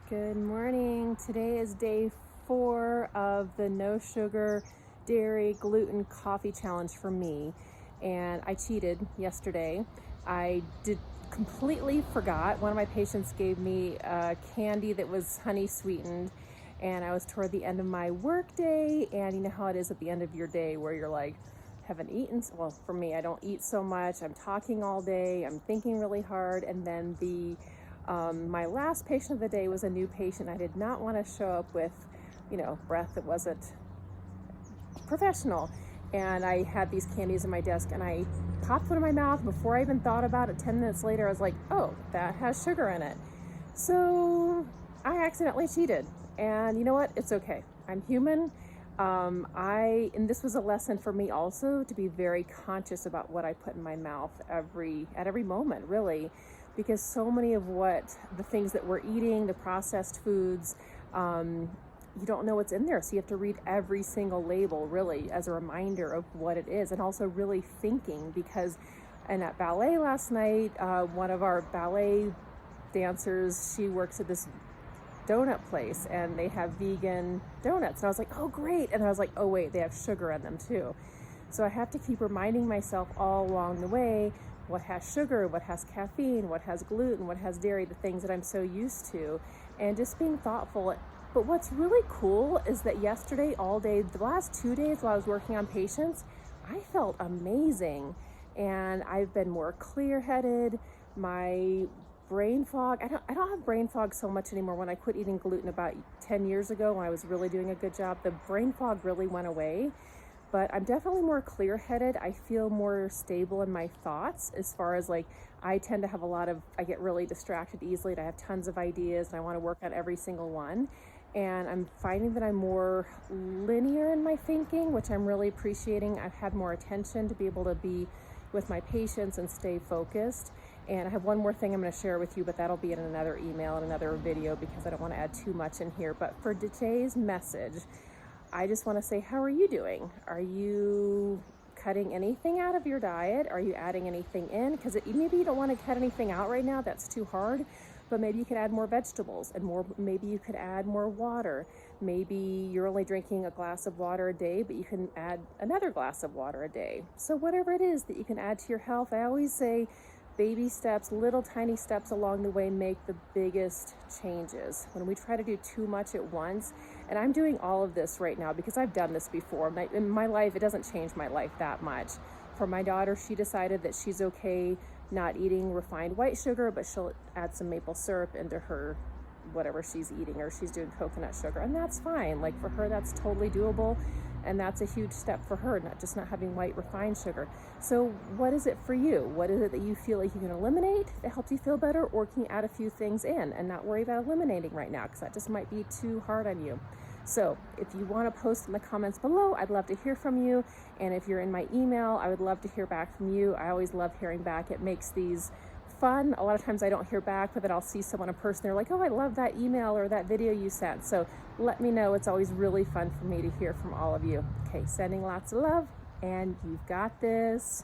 Good morning. Today is day 4 of the no sugar, dairy, gluten coffee challenge for me. And I cheated yesterday. I completely forgot. One of my patients gave me a candy that was honey sweetened, and I was toward the end of my work day. And you know how it is at the end of your day where you're like, haven't eaten. Well, for me, I don't eat so much. I'm talking all day. I'm thinking really hard. And then my last patient of the day was a new patient. I did not want to show up with, breath that wasn't professional. And I had these candies in my desk and I popped one in my mouth. Before I even thought about it, 10 minutes later, I was like, oh, that has sugar in it. So I accidentally cheated. And you know what? It's okay. I'm human. And this was a lesson for me also to be very conscious about what I put in my mouth at every moment, really, because so many of the things that we're eating, the processed foods, you don't know what's in there. So you have to read every single label really as a reminder of what it is, and also really thinking, because and at ballet last night, one of our ballet dancers, she works at this donut place and they have vegan donuts, and I was like, oh great, and I was like, oh wait, they have sugar in them too. So I have to keep reminding myself all along the way what has sugar, what has caffeine, what has gluten, what has dairy, the things that I'm so used to, and just being thoughtful. But what's really cool is that yesterday, all day, the last 2 days while I was working on patients, I felt amazing, and I've been more clear-headed. My brain fog, I don't have brain fog so much anymore. When I quit eating gluten about 10 years ago, when I was really doing a good job, the brain fog really went away. But I'm definitely more clear-headed. I feel more stable in my thoughts, as far as I tend to have I get really distracted easily, and I have tons of ideas and I want to work on every single one. And I'm finding that I'm more linear in my thinking, which I'm really appreciating. I've had more attention to be able to be with my patients and stay focused. And I have one more thing I'm going to share with you, but that'll be in another email and another video, because I don't want to add too much in here. But for today's message, I just want to say, how are you doing? Are you cutting anything out of your diet? Are you adding anything in? Because maybe you don't want to cut anything out right now. That's too hard. But maybe you could add more vegetables and maybe you could add more water. Maybe you're only drinking a glass of water a day, but you can add another glass of water a day. So whatever it is that you can add to your health, I always say baby steps, little tiny steps along the way make the biggest changes. When we try to do too much at once, and I'm doing all of this right now because I've done this before. In my life, it doesn't change my life that much. For my daughter, she decided that she's okay not eating refined white sugar, but she'll add some maple syrup into her whatever she's eating, or she's doing coconut sugar, and that's fine. Like, for her, that's totally doable, and that's a huge step for her, not having white refined sugar. So what is it for you? What is it that you feel like you can eliminate that helps you feel better, or can you add a few things in and not worry about eliminating right now, because that just might be too hard on you? So if you want to post in the comments below, I'd love to hear from you. And if you're in my email, I would love to hear back from you. I always love hearing back. It makes these fun. A lot of times I don't hear back, but then I'll see someone in person. They're like, oh, I love that email or that video you sent. So let me know. It's always really fun for me to hear from all of you. Okay, sending lots of love, and you've got this.